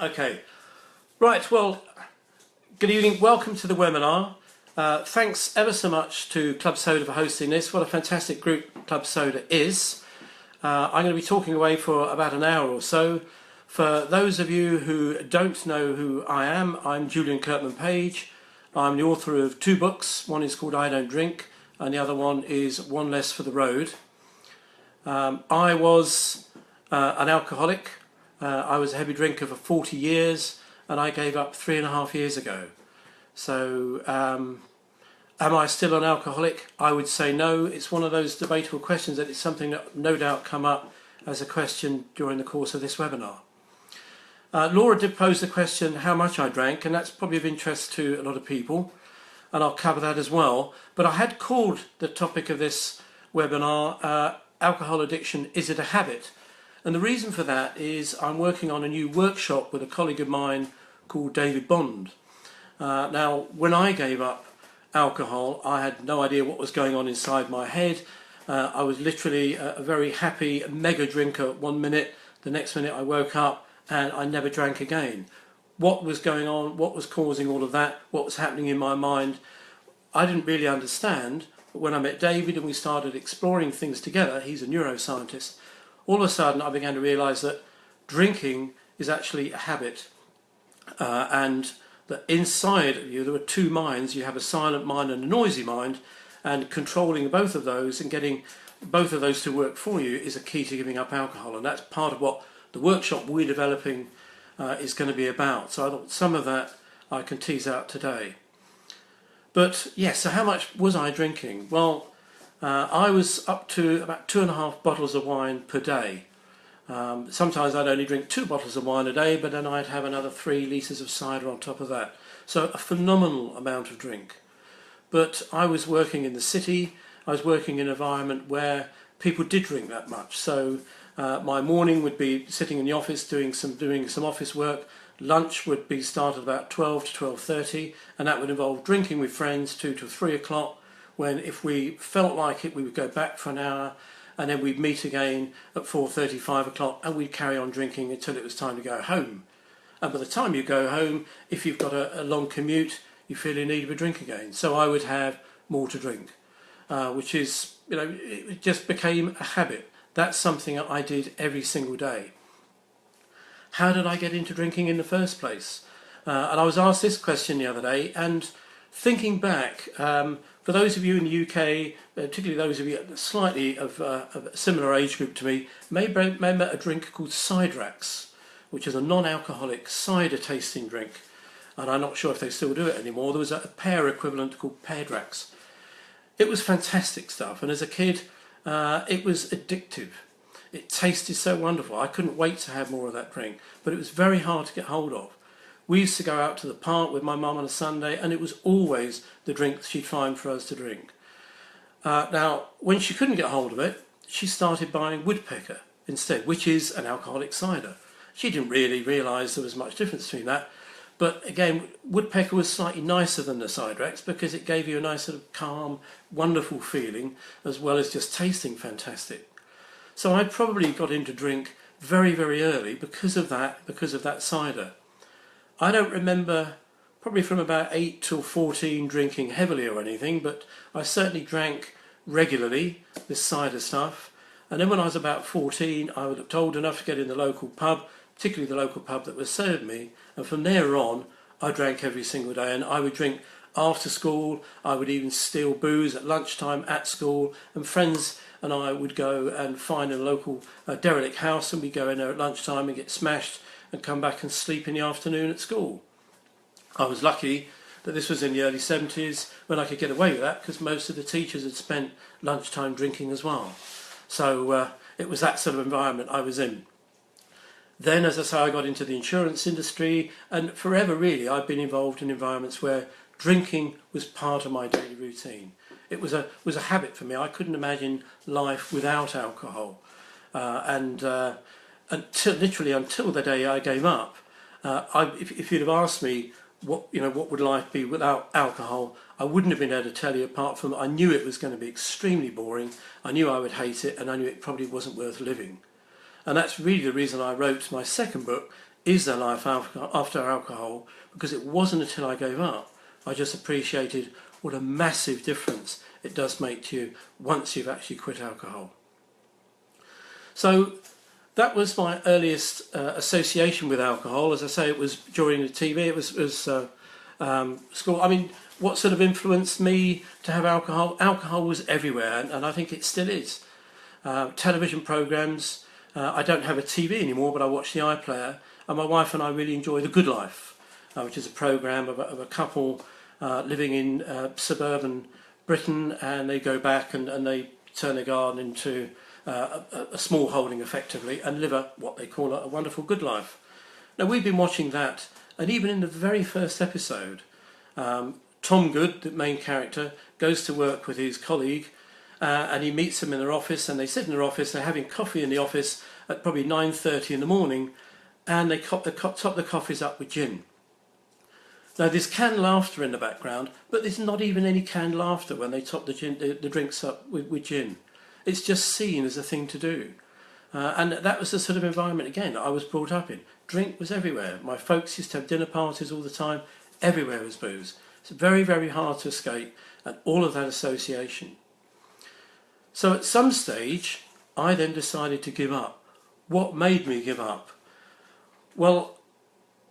Okay, right, well, good evening, welcome to the webinar. Thanks ever so much to Club Soda for hosting this. What a fantastic group Club Soda is. I'm going to be talking away for about an hour or so. For those of you who don't know who I am, I'm Julian Kirkman Page. I'm the author of two books. One is called I Don't Drink and the other one is One Less for the Road. I was an alcoholic. I was a heavy drinker for 40 years and I gave up 3.5 years ago. So am I still an alcoholic? I would say no. It's one of those debatable questions that it's something that no doubt come up as a question during the course of this webinar. Laura did pose the question how much I drank, and that's probably of interest to a lot of people, and I'll cover that as well. But I had called the topic of this webinar alcohol addiction, is it a habit? And the reason for that is I'm working on a new workshop with a colleague of mine called David Bond. Now, when I gave up alcohol, I had no idea what was going on inside my head. I was literally a very happy mega drinker 1 minute, the next minute I woke up and I never drank again. What was going on, what was causing all of that, what was happening in my mind, I didn't really understand. But when I met David and we started exploring things together, he's a neuroscientist, all of a sudden I began to realise that drinking is actually a habit, and that inside of you there are two minds. You have a silent mind and a noisy mind, and controlling both of those and getting both of those to work for you is a key to giving up alcohol, and that's part of what the workshop we're developing is going to be about. So I thought some of that I can tease out today. But yes, so how much was I drinking? Well, I was up to about 2.5 bottles of wine per day. Sometimes I'd only drink 2 bottles of wine a day, but then I'd have another 3 litres of cider on top of that. So a phenomenal amount of drink. But I was working in the city, I was working in an environment where people did drink that much. So my morning would be sitting in the office doing some office work. Lunch would be started about 12 to 12:30, and that would involve drinking with friends 2 to 3 o'clock, when if we felt like it we would go back for an hour, and then we'd meet again at 4:30, 5 o'clock, and we'd carry on drinking until it was time to go home. And by the time you go home, if you've got a long commute, you feel in need of a drink again. So I would have more to drink, which is, it just became a habit. That's something that I did every single day. How did I get into drinking in the first place? And I was asked this question the other day, and thinking back, for those of you in the UK, particularly those of you slightly of a similar age group to me, may remember a drink called Cidrax, which is a non-alcoholic cider tasting drink. And I'm not sure if they still do it anymore. There was a pear equivalent called Peardrax. It was fantastic stuff, and as a kid, it was addictive. It tasted so wonderful. I couldn't wait to have more of that drink, but it was very hard to get hold of. We used to go out to the park with my mum on a Sunday, and it was always the drink she'd find for us to drink. Now, when she couldn't get hold of it, she started buying Woodpecker instead, which is an alcoholic cider. She didn't really realise there was much difference between that. But again, Woodpecker was slightly nicer than the Cidrax because it gave you a nice sort of calm, wonderful feeling, as well as just tasting fantastic. So I probably got into drink very, very early because of that cider. I don't remember, probably from about 8 till 14, drinking heavily or anything, but I certainly drank regularly, this cider stuff. And then when I was about 14, I was old enough to get in the local pub, particularly the local pub that was served me. And from there on, I drank every single day. And I would drink after school. I would even steal booze at lunchtime at school. And friends and I would go and find a local derelict house, and we'd go in there at lunchtime and get smashed and come back and sleep in the afternoon at school. I was lucky that this was in the early 70s when I could get away with that, because most of the teachers had spent lunchtime drinking as well. So it was that sort of environment I was in. Then, as I say, I got into the insurance industry, and forever really I've been involved in environments where drinking was part of my daily routine. It was a habit for me. I couldn't imagine life without alcohol, until the day I gave up. If you'd have asked me what would life be without alcohol, I wouldn't have been able to tell you, apart from I knew it was going to be extremely boring, I knew I would hate it, and I knew it probably wasn't worth living. And that's really the reason I wrote my second book, is there life after alcohol? Because it wasn't until I gave up I just appreciated what a massive difference it does make to you once you've actually quit alcohol. So that was my earliest association with alcohol. As I say, it was during the TV, it was school. I mean, what sort of influenced me to have alcohol? Alcohol was everywhere, and I think it still is. Television programmes. I don't have a TV anymore, but I watch the iPlayer, and my wife and I really enjoy The Good Life, which is a programme of a couple living in suburban Britain, and they go back and they turn their garden into a small holding effectively and live what they call a wonderful good life. Now we've been watching that, and even in the very first episode, Tom Good, the main character, goes to work with his colleague, and he meets them in their office, and they sit in their office, they're having coffee in the office at probably 9:30 in the morning, and they top the coffees up with gin. Now there's canned laughter in the background, but there's not even any canned laughter when they top the drinks up with gin. It's just seen as a thing to do. And that was the sort of environment, again, that I was brought up in. Drink was everywhere. My folks used to have dinner parties all the time. Everywhere was booze. It's very, very hard to escape, and all of that association. So at some stage, I then decided to give up. What made me give up? Well,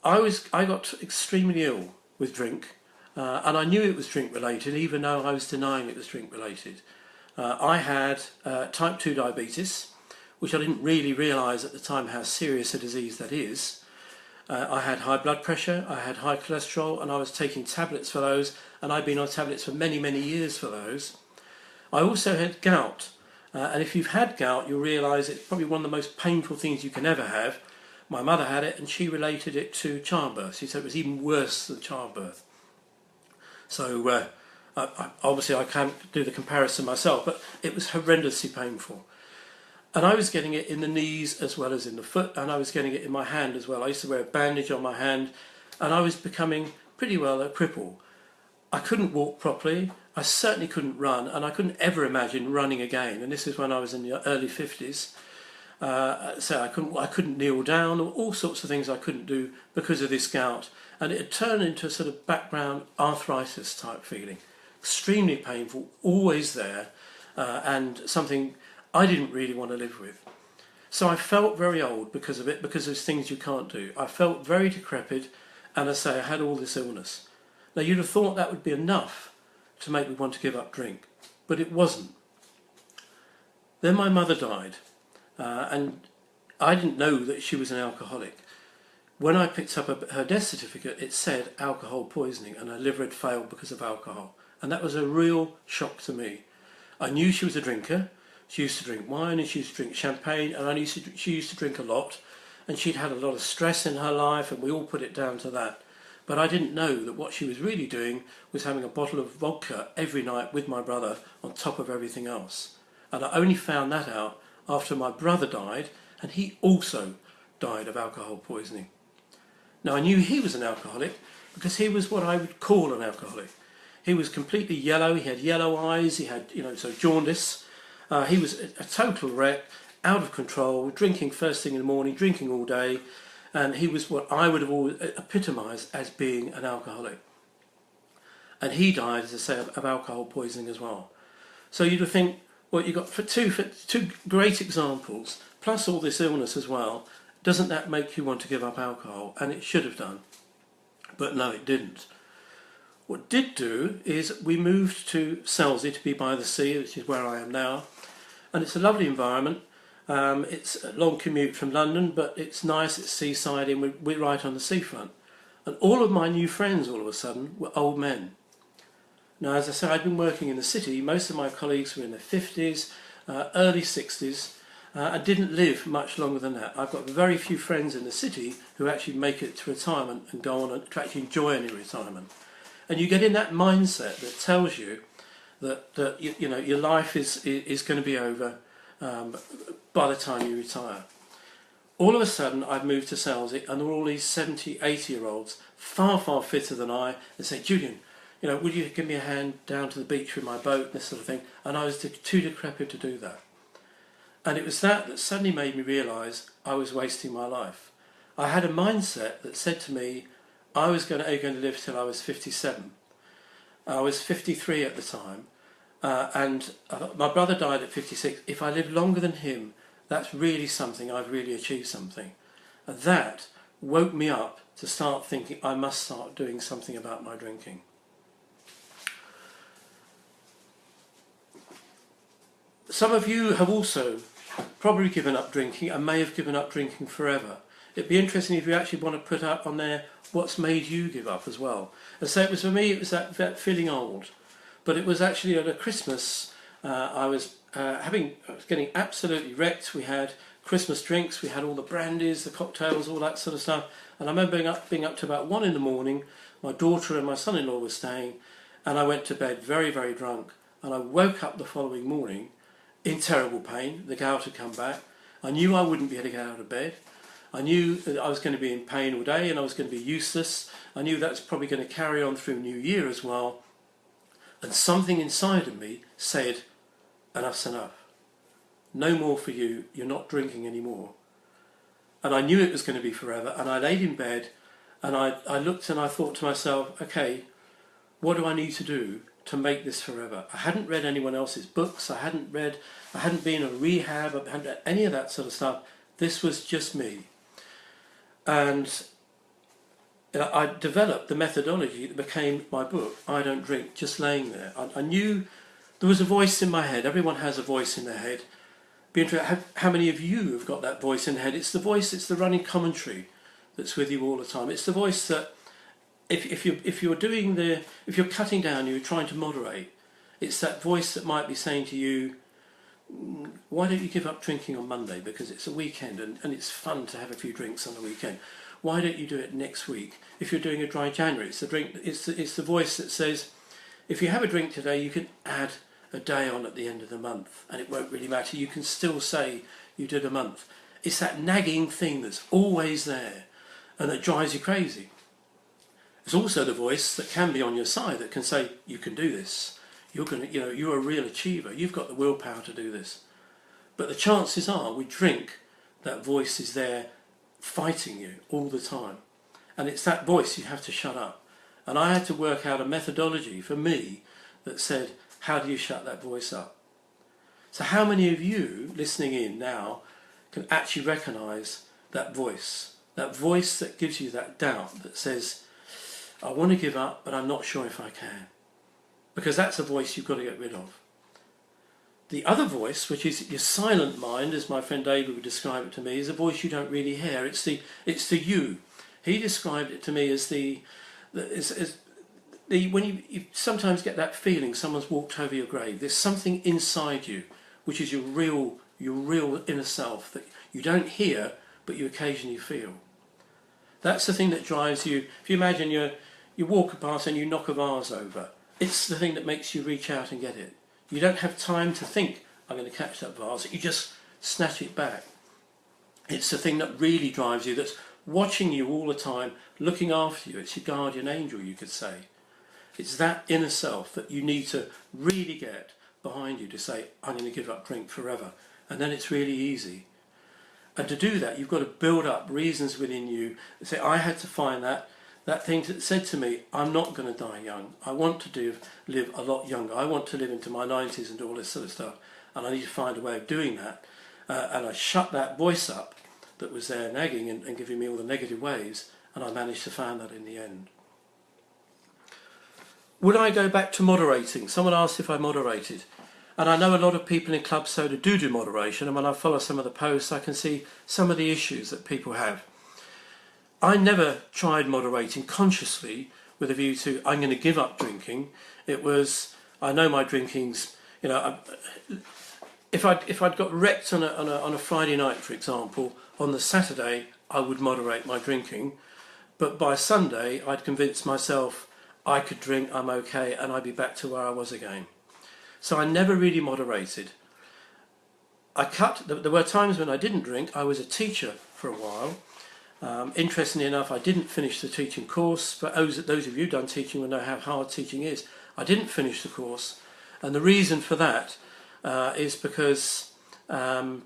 I got extremely ill with drink, and I knew it was drink related, even though I was denying it was drink related. I had type 2 diabetes, which I didn't really realise at the time how serious a disease that is. I had high blood pressure, I had high cholesterol, and I was taking tablets for those, and I'd been on tablets for many, many years for those. I also had gout, and if you've had gout, you'll realise it's probably one of the most painful things you can ever have. My mother had it, and she related it to childbirth. She said it was even worse than childbirth. So obviously I can't do the comparison myself, but it was horrendously painful. And I was getting it in the knees as well as in the foot, and I was getting it in my hand as well. I used to wear a bandage on my hand, and I was becoming pretty well a cripple. I couldn't walk properly, I certainly couldn't run, and I couldn't ever imagine running again. And this is when I was in the early 50s. So I couldn't kneel down, all sorts of things I couldn't do because of this gout. And it had turned into a sort of background arthritis type feeling. Extremely painful, always there, and something I didn't really want to live with. So I felt very old because of it, because there's things you can't do. I felt very decrepit, and I had all this illness. Now you'd have thought that would be enough to make me want to give up drink, but it wasn't. Then my mother died, and I didn't know that she was an alcoholic. When I picked up her death certificate, it said alcohol poisoning, and her liver had failed because of alcohol. And that was a real shock to me. I knew she was a drinker. She used to drink wine, and she used to drink champagne, and she used to drink a lot. And she'd had a lot of stress in her life, and we all put it down to that. But I didn't know that what she was really doing was having a bottle of vodka every night with my brother on top of everything else. And I only found that out after my brother died, and he also died of alcohol poisoning. Now I knew he was an alcoholic because he was what I would call an alcoholic. He was completely yellow, he had yellow eyes, he had, so jaundice. He was a total wreck, out of control, drinking first thing in the morning, drinking all day, and he was what I would have always epitomised as being an alcoholic. And he died, as I say, of alcohol poisoning as well. So you'd think, well, you've got for two great examples, plus all this illness as well, doesn't that make you want to give up alcohol? And it should have done. But no, it didn't. What did do is we moved to Selsey to be by the sea, which is where I am now. And it's a lovely environment. It's a long commute from London, but it's nice, it's seaside, and we're right on the seafront. And all of my new friends, all of a sudden, were old men. Now, as I say, I'd been working in the city. Most of my colleagues were in their 50s, early 60s. I didn't live much longer than that. I've got very few friends in the city who actually make it to retirement and go on and to actually enjoy any retirement. And you get in that mindset that tells you that your life is going to be over by the time you retire. All of a sudden, I've moved to Selsey, and there were all these 70, 80-year-olds, far, far fitter than I, and say, Julian, would you give me a hand down to the beach with my boat, and this sort of thing. And I was too decrepit to do that. And it was that suddenly made me realise I was wasting my life. I had a mindset that said to me, I was going to live till I was 57. I was 53 at the time, and my brother died at 56. If I live longer than him, that's really something. I've really achieved something. And that woke me up to start thinking I must start doing something about my drinking. Some of you have also probably given up drinking and may have given up drinking forever. It'd be interesting if you actually want to put up on there what's made you give up as well. And so it was for me, it was that feeling old. But it was actually at a Christmas, I was getting absolutely wrecked. We had Christmas drinks, we had all the brandies, the cocktails, all that sort of stuff. And I remember being up to about 1 in the morning. My daughter and my son-in-law were staying, and I went to bed very, very drunk. And I woke up the following morning in terrible pain. The gout had come back. I knew I wouldn't be able to get out of bed. I knew that I was going to be in pain all day and I was going to be useless. I knew that's probably going to carry on through New Year as well. And something inside of me said, enough's enough. No more for you. You're not drinking anymore. And I knew it was going to be forever. And I laid in bed and I looked and I thought to myself, okay, what do I need to do to make this forever? I hadn't read anyone else's books. I hadn't been in rehab. I hadn't done any of that sort of stuff. This was just me. And I developed the methodology that became my book, I Don't Drink, just laying there. I knew there was a voice in my head. Everyone has a voice in their head. Be interested how many of you have got that voice in their head. It's the voice, it's the running commentary that's with you all the time. It's the voice that if you're cutting down, you're trying to moderate. It's that voice that might be saying to you, why don't you give up drinking on Monday, because it's a weekend and it's fun to have a few drinks on the weekend. Why don't you do it next week? If you're doing a dry January, it's the voice that says, if you have a drink today, you can add a day on at the end of the month and it won't really matter. You can still say you did a month. It's that nagging thing that's always there and that drives you crazy. It's also the voice that can be on your side that can say, you can do this. You're a real achiever. You've got the willpower to do this. But the chances are we drink, that voice is there fighting you all the time. And it's that voice you have to shut up. And I had to work out a methodology for me that said, how do you shut that voice up? So how many of you listening in now can actually recognise that voice that gives you that doubt that says, I want to give up, but I'm not sure if I can. Because that's a voice you've got to get rid of. The other voice, which is your silent mind, as my friend David would describe it to me, is a voice you don't really hear. It's the you. He described it to me as when you sometimes get that feeling someone's walked over your grave. There's something inside you, which is your real inner self that you don't hear, but you occasionally feel. That's the thing that drives you. If you imagine you walk past and you knock a vase over, it's the thing that makes you reach out and get it. You don't have time to think, I'm going to catch that vase. You just snatch it back. It's the thing that really drives you, that's watching you all the time, looking after you. It's your guardian angel, you could say. It's that inner self that you need to really get behind you to say, I'm going to give up drink forever. And then it's really easy. And to do that, you've got to build up reasons within you. Say, I had to find that thing that said to me, I'm not going to die young. I want to live a lot younger. I want to live into my 90s and do all this sort of stuff. And I need to find a way of doing that. And I shut that voice up that was there nagging and giving me all the negative ways. And I managed to find that in the end. Would I go back to moderating? Someone asked if I moderated. And I know a lot of people in Club Soda do moderation, and when I follow some of the posts I can see some of the issues that people have. I never tried moderating consciously with a view to, I'm going to give up drinking. It was, I know my drinking's, if I'd got wrecked on a Friday night, for example, on the Saturday I would moderate my drinking, but by Sunday I'd convinced myself I could drink, I'm okay, and I'd be back to where I was again. So I never really moderated. There were times when I didn't drink. I was a teacher for a while. Interestingly enough, I didn't finish the teaching course. For those of you who've done teaching will know how hard teaching is. I didn't finish the course. And the reason for that is because I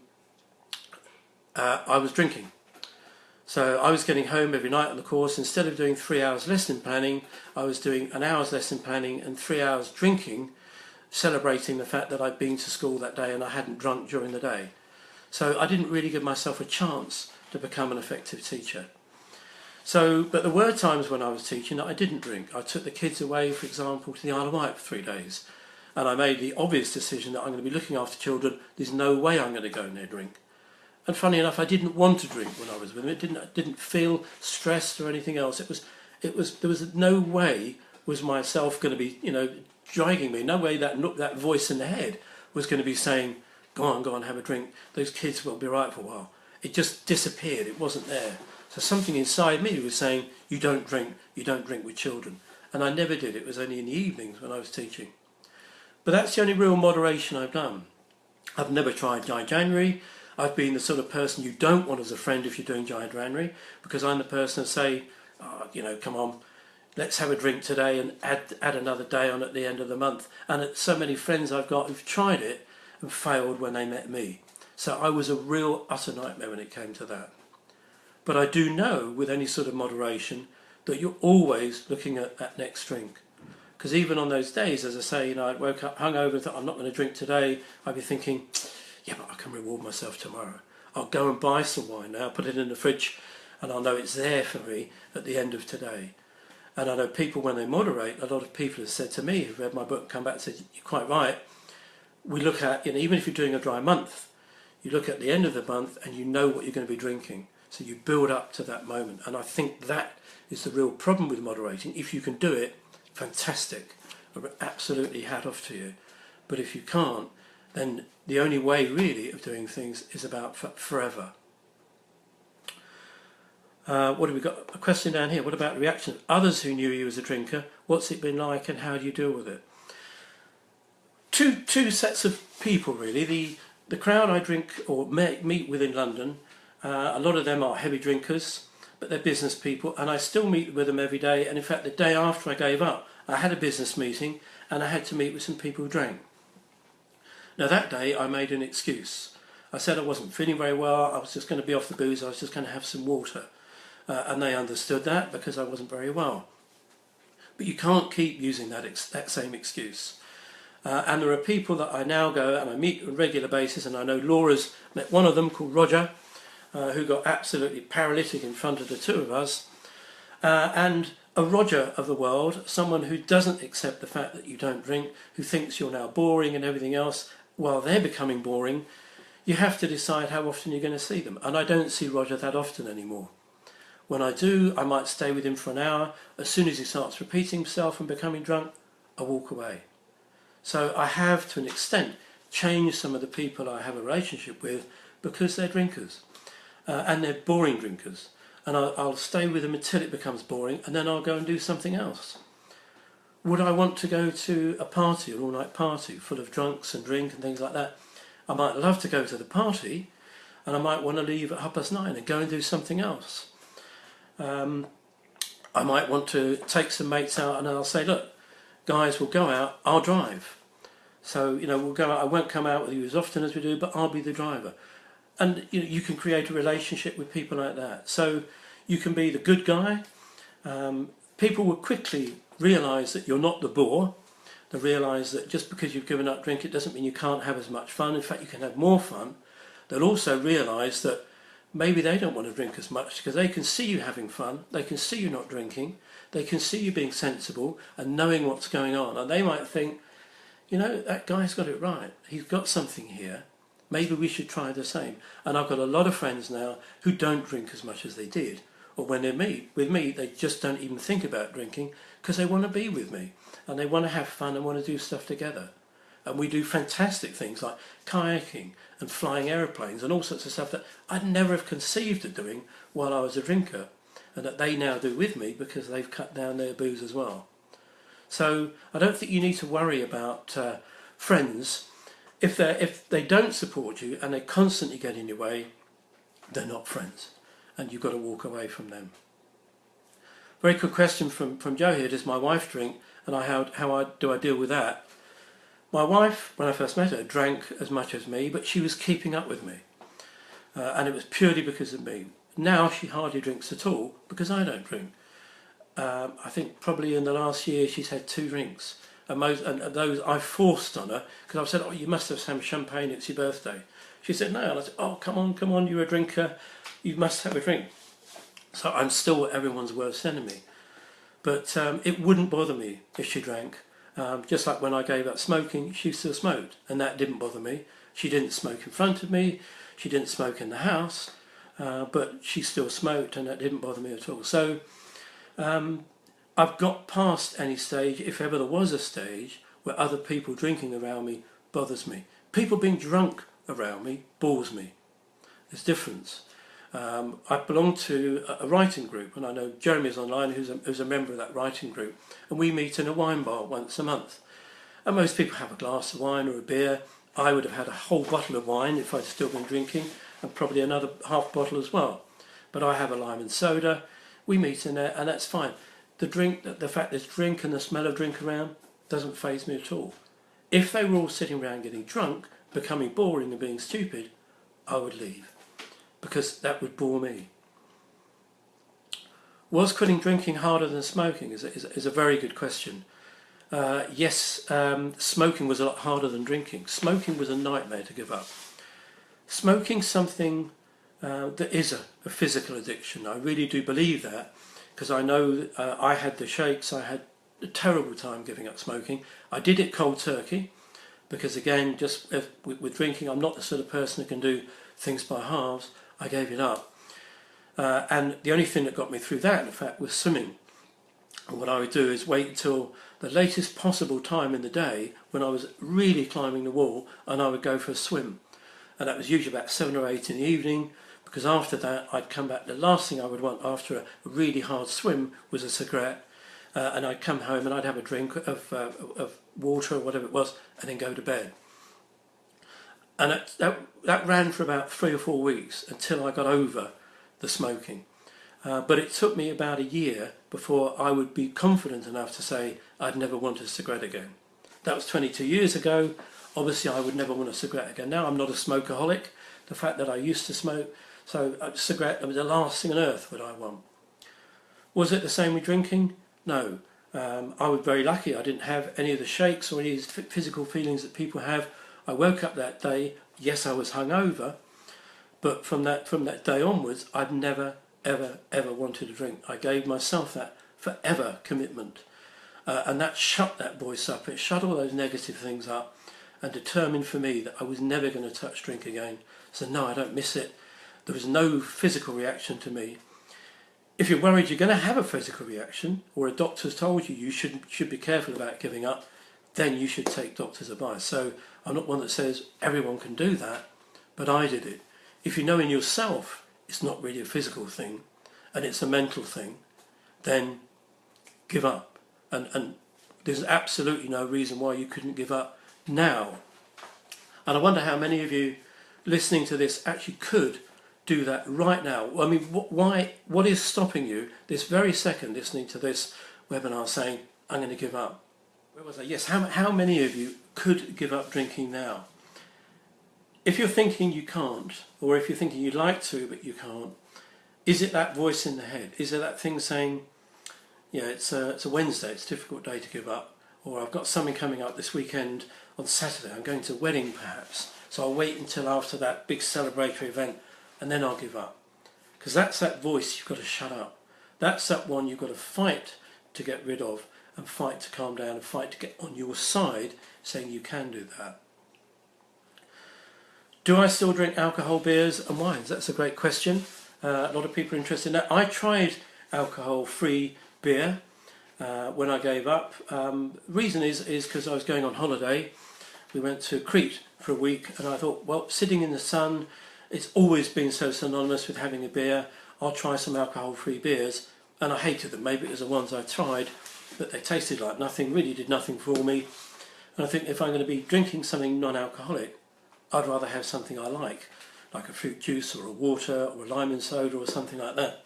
was drinking. So I was getting home every night on the course. Instead of doing 3 hours lesson planning, I was doing an hour's lesson planning and 3 hours drinking, celebrating the fact that I'd been to school that day and I hadn't drunk during the day. So I didn't really give myself a chance to become an effective teacher. So, but there were times when I was teaching that I didn't drink. I took the kids away, for example, to the Isle of Wight for 3 days. And I made the obvious decision that I'm going to be looking after children. There's no way I'm going to go and drink. And funny enough, I didn't want to drink when I was with them. I didn't feel stressed or anything else. There was no way was myself going to be, dragging me. No way that voice in the head was going to be saying, go on, have a drink. Those kids will be right for a while. It just disappeared. It wasn't there. So something inside me was saying, you don't drink with children. And I never did. It was only in the evenings when I was teaching. But that's the only real moderation I've done. I've never tried Dry January. I've been the sort of person you don't want as a friend if you're doing Dry January, because I'm the person who say, come on, let's have a drink today and add another day on at the end of the month. And so many friends I've got who've tried it and failed when they met me. So I was a real utter nightmare when it came to that. But I do know with any sort of moderation that you're always looking at that next drink. Because even on those days, as I say, I woke up hungover and thought, I'm not going to drink today. I'd be thinking, yeah, but I can reward myself tomorrow. I'll go and buy some wine now, put it in the fridge, and I'll know it's there for me at the end of today. And I know people, when they moderate, a lot of people have said to me, who've read my book, come back and said, you're quite right. We look at, even if you're doing a dry month, you look at the end of the month and you know what you're going to be drinking. So you build up to that moment. And I think that is the real problem with moderating. If you can do it, fantastic. Absolutely hat off to you. But if you can't, then the only way really of doing things is about forever. What have we got? A question down here. What about the reaction of others who knew you as a drinker? What's it been like and how do you deal with it? Two sets of people really. The crowd I drink or meet with in London, a lot of them are heavy drinkers, but they're business people, and I still meet with them every day. And in fact, the day after I gave up, I had a business meeting and I had to meet with some people who drank. Now that day I made an excuse. I said I wasn't feeling very well, I was just going to be off the booze, I was just going to have some water. And they understood that because I wasn't very well. But you can't keep using that same excuse. And there are people that I now go and I meet on a regular basis, and I know Laura's met one of them called Roger, who got absolutely paralytic in front of the two of us. And a Roger of the world, someone who doesn't accept the fact that you don't drink, who thinks you're now boring and everything else, while they're becoming boring, you have to decide how often you're going to see them. And I don't see Roger that often anymore. When I do, I might stay with him for an hour. As soon as he starts repeating himself and becoming drunk, I walk away. So I have, to an extent, changed some of the people I have a relationship with because they're drinkers. And they're boring drinkers. And I'll stay with them until it becomes boring, and then I'll go and do something else. Would I want to go to a party, an all-night party, full of drunks and drink and things like that? I might love to go to the party, and I might want to leave at 9:30 and go and do something else. I might want to take some mates out, and I'll say, look, guys, we'll go out, I'll drive. So, we'll go out, I won't come out with you as often as we do, but I'll be the driver. And you can create a relationship with people like that. So you can be the good guy. People will quickly realise that you're not the bore. They realise that just because you've given up drink, it doesn't mean you can't have as much fun. In fact, you can have more fun. They'll also realise that maybe they don't want to drink as much because they can see you having fun. They can see you not drinking. They can see you being sensible and knowing what's going on. And they might think, that guy's got it right. He's got something here. Maybe we should try the same. And I've got a lot of friends now who don't drink as much as they did. Or when they're with me, they just don't even think about drinking because they want to be with me. And they want to have fun and want to do stuff together. And we do fantastic things like kayaking and flying aeroplanes and all sorts of stuff that I'd never have conceived of doing while I was a drinker. And that they now do with me because they've cut down their booze as well. So I don't think you need to worry about friends. If they don't support you and they constantly get in your way, they're not friends, and you've got to walk away from them. Very good question from Joe here. Does my wife drink, and how do I deal with that? My wife, when I first met her, drank as much as me, but she was keeping up with me, and it was purely because of me. Now she hardly drinks at all because I don't drink. I think probably in the last year she's had 2 drinks. And those I forced on her because I said, "Oh, you must have some champagne, it's your birthday." She said, "No." And I said, "Oh, come on, you're a drinker. You must have a drink." So I'm still everyone's worst enemy. But it wouldn't bother me if she drank. Just like when I gave up smoking, she still smoked. And that didn't bother me. She didn't smoke in front of me. She didn't smoke in the house. But she still smoked, and that didn't bother me at all. So I've got past any stage, if ever there was a stage, where other people drinking around me bothers me. People being drunk around me bores me. There's difference. I belong to a writing group, and I know Jeremy's online, who's a member of that writing group, and we meet in a wine bar once a month. And most people have a glass of wine or a beer. I would have had a whole bottle of wine if I'd still been drinking, and probably another half bottle as well. But I have a lime and soda. We meet in there, and that's fine. The fact there's drink and the smell of drink around doesn't faze me at all. If they were all sitting around getting drunk, becoming boring and being stupid, I would leave, because that would bore me. Was quitting drinking harder than smoking is a very good question. Yes, smoking was a lot harder than drinking. Smoking was a nightmare to give up. Smoking's something that is a physical addiction. I really do believe that, because I know I had the shakes. I had a terrible time giving up smoking. I did it cold turkey, because again, just with drinking, I'm not the sort of person who can do things by halves. I gave it up. And the only thing that got me through that, in fact, was swimming. And what I would do is wait until the latest possible time in the day when I was really climbing the wall, and I would go for a swim. And that was usually about 7 or 8 in the evening, because after that I'd come back. The last thing I would want after a really hard swim was a cigarette. And I'd come home and I'd have a drink of water or whatever it was, and then go to bed. And that ran for about 3 or 4 weeks until I got over the smoking. But it took me about a year before I would be confident enough to say I'd never want a cigarette again. That was 22 years ago. Obviously I would never want a cigarette again. Now I'm not a smokeaholic. The fact that I used to smoke, so a cigarette was the last thing on earth that I want. Was it the same with drinking? No. I was very lucky. I didn't have any of the shakes or any of the physical feelings that people have. I woke up that day, yes, I was hungover, but from that day onwards, I'd never, ever wanted a drink. I gave myself that forever commitment. And that shut that voice up. It shut all those negative things up and determined for me that I was never going to touch drink again. So no, I don't miss it. There was no physical reaction to me. If you're worried you're going to have a physical reaction, or a doctor's told you should be careful about giving up, then you should take doctor's advice. So I'm not one that says everyone can do that, but I did it. If you know in yourself it's not really a physical thing and it's a mental thing, then give up. And there's absolutely no reason why you couldn't give up now. And I wonder how many of you listening to this actually could do that right now. I mean, what is stopping you this very second listening to this webinar saying, I'm going to give up? Where was I? Yes, how many of you could give up drinking now? If you're thinking you can't, or if you're thinking you'd like to but you can't, is it that voice in the head? Is it that thing saying, yeah, it's a Wednesday, it's a difficult day to give up, or I've got something coming up this weekend on Saturday, I'm going to a wedding perhaps, so I'll wait until after that big celebratory event and then I'll give up. Because that's that voice you've got to shut up. That's that one you've got to fight to get rid of, and fight to calm down, and fight to get on your side, saying you can do that. Do I still drink alcohol, beers and wines? That's a great question. A lot of people are interested in that. I tried alcohol-free beer when I gave up. Reason is because I was going on holiday. We went to Crete for a week, and I thought, well, sitting in the sun, it's always been so synonymous with having a beer. I'll try some alcohol-free beers, and I hated them. Maybe it was the ones I tried, but they tasted like nothing, really did nothing for me. And I think if I'm going to be drinking something non-alcoholic, I'd rather have something I like a fruit juice or a water or a lime and soda or something like that.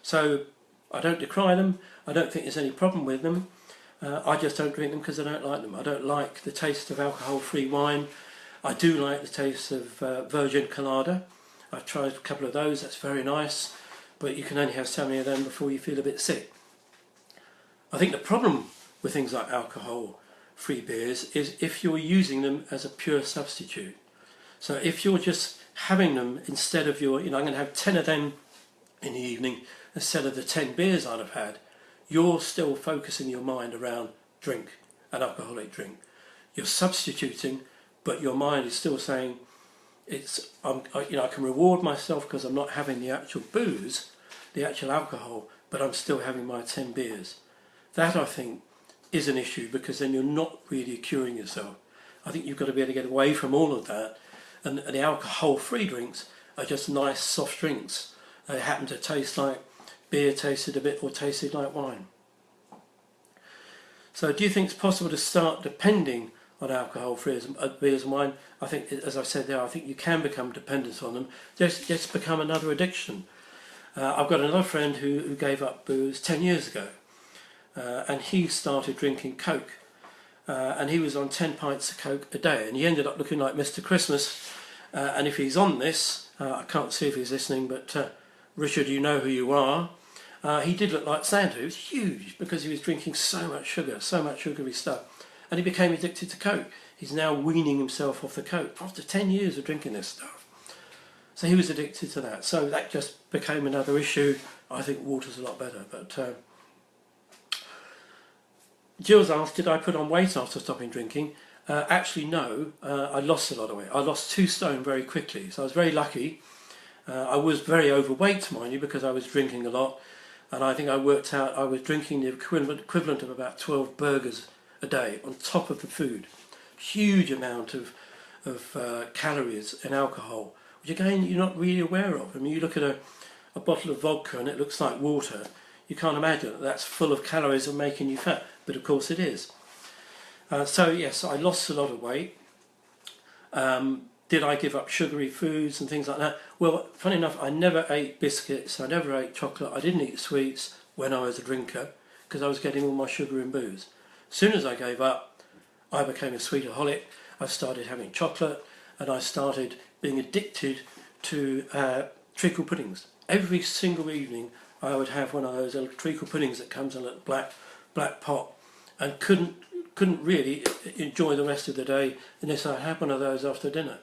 So I don't decry them. I don't think there's any problem with them. I just don't drink them because I don't like them. I don't like the taste of alcohol-free wine. I do like the taste of virgin colada. I've tried a couple of those, that's very nice, but you can only have so many of them before you feel a bit sick. I think the problem with things like alcohol-free beers is if you're using them as a pure substitute. So if you're just having them instead of I'm going to have 10 of them in the evening instead of the 10 beers I'd have had, you're still focusing your mind around drink, an alcoholic drink. You're substituting, but your mind is still saying, I can reward myself because I'm not having the actual booze, the actual alcohol, but I'm still having my 10 beers. That, I think, is an issue, because then you're not really curing yourself. I think you've got to be able to get away from all of that, and the alcohol-free drinks are just nice soft drinks. They happen to taste like beer tasted a bit, or tasted like wine. So do you think it's possible to start depending on alcohol-free beers and wine? I think, as I've said there, I think you can become dependent on them. Just become another addiction. I've got another friend who gave up booze 10 years ago, and he started drinking Coke, and he was on 10 pints of Coke a day, and he ended up looking like Mr. Christmas. And if he's on this, I can't see if he's listening, but Richard, you know who you are. He did look like Santa. He was huge because he was drinking so much sugar, so much sugary stuff. And he became addicted to Coke. He's now weaning himself off the Coke after 10 years of drinking this stuff. So he was addicted to that. So that just became another issue. I think water's a lot better. But Jill's asked, did I put on weight after stopping drinking? Actually, no. I lost a lot of weight. I lost 2 stone very quickly. So I was very lucky. I was very overweight, mind you, because I was drinking a lot. And I think I worked out I was drinking the equivalent of about 12 burgers a day on top of the food. Huge amount of calories and alcohol, which again you're not really aware of. I mean, you look at a bottle of vodka and it looks like water. You can't imagine that that's full of calories and making you fat, but of course it is. So yes, I lost a lot of weight. Did I give up sugary foods and things like that? Well, funny enough, I never ate biscuits, I never ate chocolate, I didn't eat sweets when I was a drinker, because I was getting all my sugar and booze. As soon as I gave up, I became a sweetaholic. I started having chocolate, and I started being addicted to treacle puddings. Every single evening I would have one of those little treacle puddings that comes in a black pot, and couldn't really enjoy the rest of the day unless I had one of those after dinner.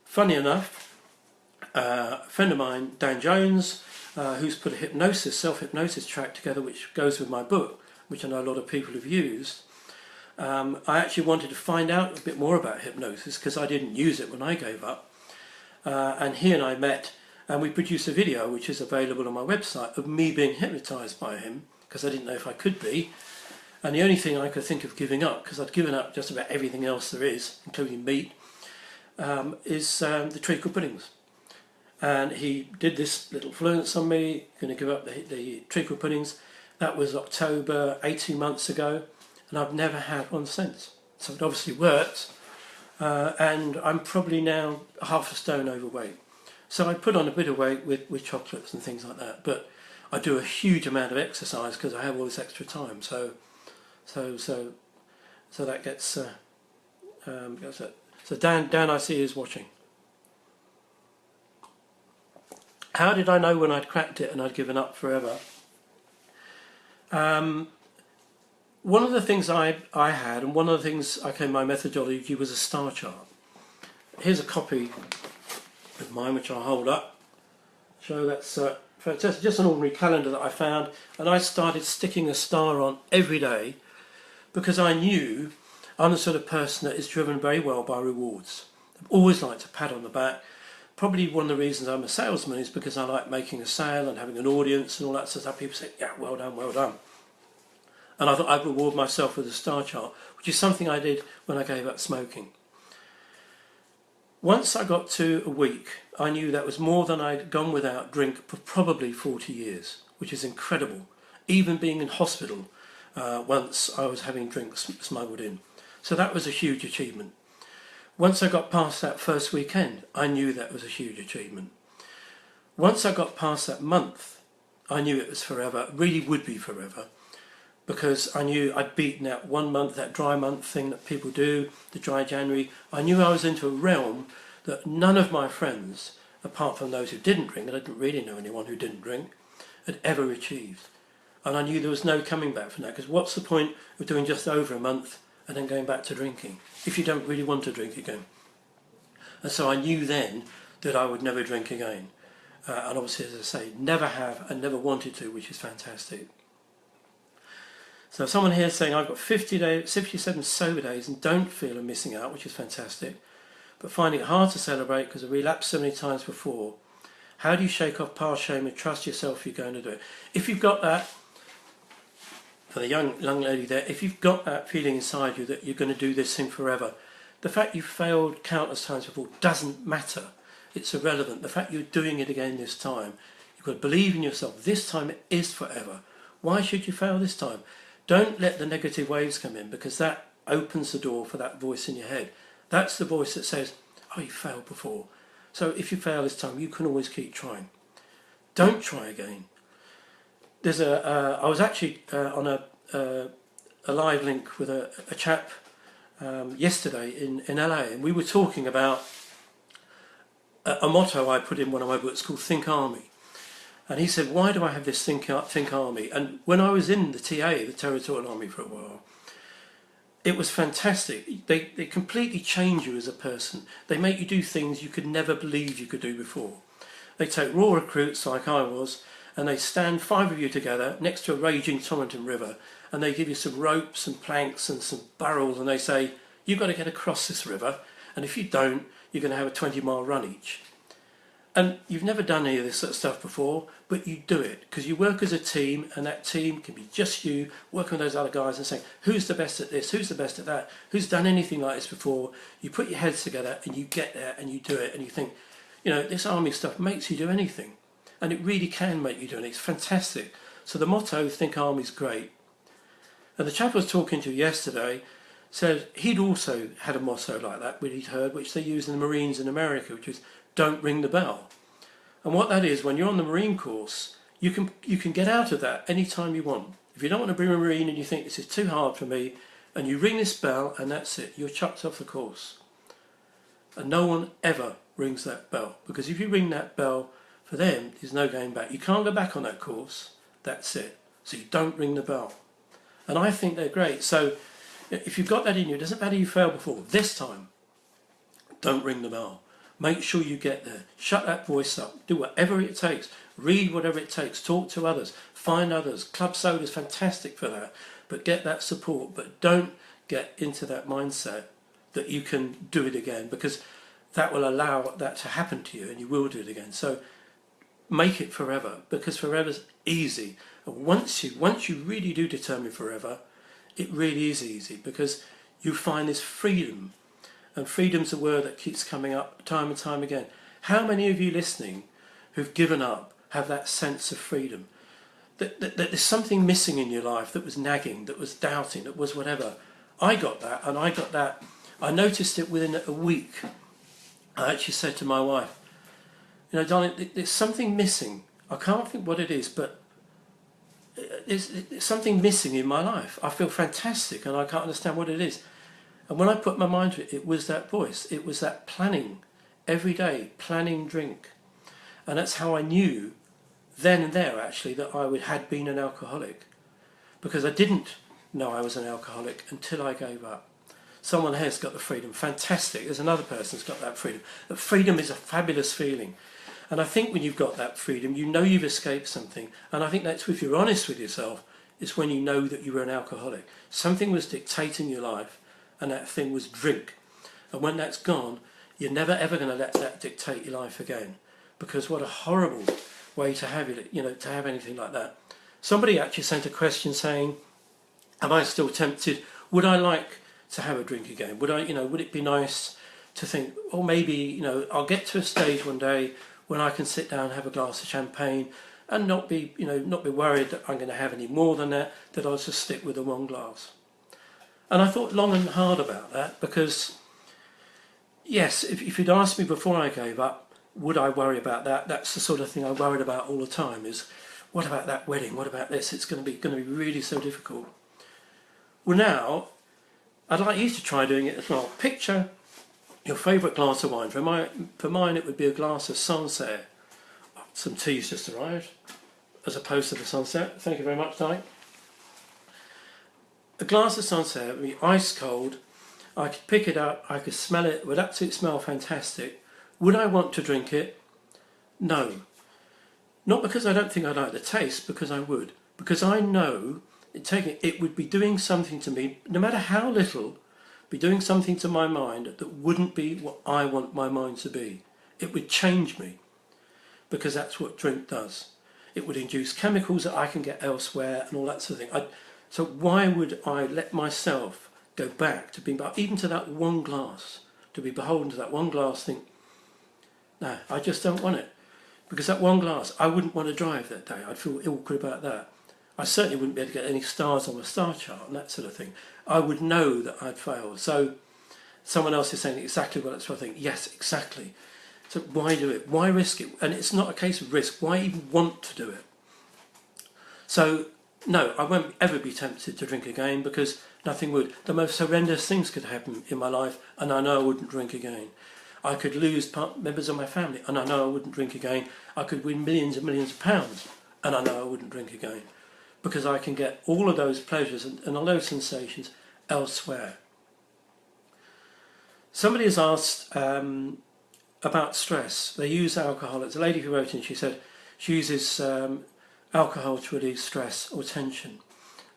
Funny enough, a friend of mine, Dan Jones, who's put a self-hypnosis track together which goes with my book, which I know a lot of people have used. I actually wanted to find out a bit more about hypnosis because I didn't use it when I gave up. And he and I met, and we produced a video which is available on my website of me being hypnotised by him, because I didn't know if I could be. And the only thing I could think of giving up, because I'd given up just about everything else there is, including meat, is the treacle puddings. And he did this little influence on me, going to give up the treacle puddings. That was October 18 months ago, and I've never had one since. So it obviously worked, and I'm probably now half a stone overweight. So I put on a bit of weight with chocolates and things like that, but I do a huge amount of exercise because I have all this extra time. So that gets it. So Dan, I see is watching. How did I know when I'd cracked it and I'd given up forever? One of the things I had, and one of the things I came my methodology was a star chart. Here's a copy of mine which I'll hold up. So that's just an ordinary calendar that I found, and I started sticking a star on every day because I knew I'm the sort of person that is driven very well by rewards. I've always liked a pat on the back. Probably one of the reasons I'm a salesman is because I like making a sale and having an audience and all that sort of stuff. People say, yeah, well done, well done. And I thought I'd reward myself with a star chart, which is something I did when I gave up smoking. Once I got to a week, I knew that was more than I'd gone without drink for probably 40 years, which is incredible. Even being in hospital, once I was having drinks smuggled in. So that was a huge achievement. Once I got past that first weekend, I knew that was a huge achievement. Once I got past that month, I knew it was forever, it really would be forever, because I knew I'd beaten that 1 month, that dry month thing that people do, the dry January. I knew I was into a realm that none of my friends, apart from those who didn't drink, and I didn't really know anyone who didn't drink, had ever achieved. And I knew there was no coming back from that, because what's the point of doing just over a month and then going back to drinking if you don't really want to drink again? And so I knew then that I would never drink again. And obviously, as I say, never have and never wanted to, which is fantastic. So someone here is saying, I've got 57 sober days and don't feel I'm missing out, which is fantastic, but finding it hard to celebrate because I relapsed so many times before. How do you shake off past shame and trust yourself you're going to do it? If you've got that, for the young lady there, if you've got that feeling inside you that you're going to do this thing forever, the fact you've failed countless times before doesn't matter. It's irrelevant. The fact you're doing it again this time, you've got to believe in yourself. This time it is forever. Why should you fail this time? Don't let the negative waves come in, because that opens the door for that voice in your head. That's the voice that says, oh, you failed before. So if you fail this time, you can always keep trying. Don't try again. There's I was actually on a live link with a chap yesterday in LA, and we were talking about a motto I put in one of my books called Think Army. And he said, why do I have this Think Army? And when I was in the TA, the Territorial Army, for a while, it was fantastic. They completely change you as a person. They make you do things you could never believe you could do before. They take raw recruits like I was, and they stand 5 of you together next to a raging Torrington River, and they give you some ropes and planks and some barrels, and they say, you've got to get across this river, and if you don't, you're going to have a 20-mile run each. And you've never done any of this sort of stuff before, but you do it because you work as a team, and that team can be just you working with those other guys and saying, who's the best at this, who's the best at that, who's done anything like this before. You put your heads together and you get there and you do it, and you think, you know, this army stuff makes you do anything, and it really can make you do anything. It's fantastic. So the motto, Think Army, is great. And the chap I was talking to yesterday said he'd also had a motto like that, which he'd heard, which they use in the Marines in America, which is, don't ring the bell. And what that is, when you're on the Marine course, you can get out of that any time you want. If you don't want to be a Marine and you think this is too hard for me, and you ring this bell and that's it, you're chucked off the course. And no one ever rings that bell, because if you ring that bell, for them, there's no going back. You can't go back on that course, that's it. So you don't ring the bell. And I think they're great. So if you've got that in you, it doesn't matter you failed before, this time, don't ring the bell. Make sure you get there. Shut that voice up. Do whatever it takes. Read whatever it takes. Talk to others. Find others. Club Soda is fantastic for that. But get that support. But don't get into that mindset that you can do it again, because that will allow that to happen to you, and you will do it again. So make it forever, because forever's easy. And once you really do determine forever, it really is easy, because you find this freedom. And freedom's a word that keeps coming up time and time again. How many of you listening who've given up have that sense of freedom? That there's something missing in your life that was nagging, that was doubting, that was whatever. I got that, and I got that. I noticed it within a week. I actually said to my wife, you know, darling, there's something missing. I can't think what it is, but there's something missing in my life. I feel fantastic, and I can't understand what it is. And when I put my mind to it, it was that voice. It was that planning, every day, planning drink. And that's how I knew then and there, actually, that I had been an alcoholic. Because I didn't know I was an alcoholic until I gave up. Someone has got the freedom. Fantastic. There's another person who's got that freedom. That freedom is a fabulous feeling. And I think when you've got that freedom, you know you've escaped something. And I think that's, if you're honest with yourself, it's when you know that you were an alcoholic. Something was dictating your life, and that thing was drink. And when that's gone, you're never ever going to let that dictate your life again, because what a horrible way to have it, you know, to have anything like that. Somebody actually sent a question saying, am I still tempted? Would I like to have a drink again? Would it be nice to think, oh, maybe, you know, I'll get to a stage one day when I can sit down and have a glass of champagne and not be worried that I'm going to have any more than that I'll just stick with the one glass. And I thought long and hard about that, because, yes, if you'd asked me before I gave up, would I worry about that? That's the sort of thing I worried about all the time, is what about that wedding? What about this? It's going to be really so difficult. Well, now, I'd like you to try doing it as well. Picture Your favourite glass of wine? For mine it would be a glass of Sancerre. Some tea's just arrived, as opposed to the Sancerre. Thank you very much, Di. A glass of Sancerre would be ice cold. I could pick it up, I could smell it, it would absolutely smell fantastic. Would I want to drink it? No. Not because I don't think I like the taste, because I would. Because I know it would be doing something to me, no matter how little, be doing something to my mind that wouldn't be what I want my mind to be. It would change me, because that's what drink does. It would induce chemicals that I can get elsewhere and all that sort of thing. So why would I let myself go back to being, even to that one glass, to be beholden to that one glass, think, no, I just don't want it. Because that one glass, I wouldn't want to drive that day. I'd feel awkward about that. I certainly wouldn't be able to get any stars on the star chart and that sort of thing. I would know that I'd failed. So someone else is saying exactly what that's what I think. Yes, exactly. So why do it? Why risk it? And it's not a case of risk. Why even want to do it? So no, I won't ever be tempted to drink again, because nothing would. The most horrendous things could happen in my life, and I know I wouldn't drink again. I could lose members of my family, and I know I wouldn't drink again. I could win millions and millions of pounds, and I know I wouldn't drink again, because I can get all of those pleasures and all those sensations elsewhere. Somebody has asked about stress. They use alcohol. It's a lady who wrote in, she said she uses alcohol to release stress or tension.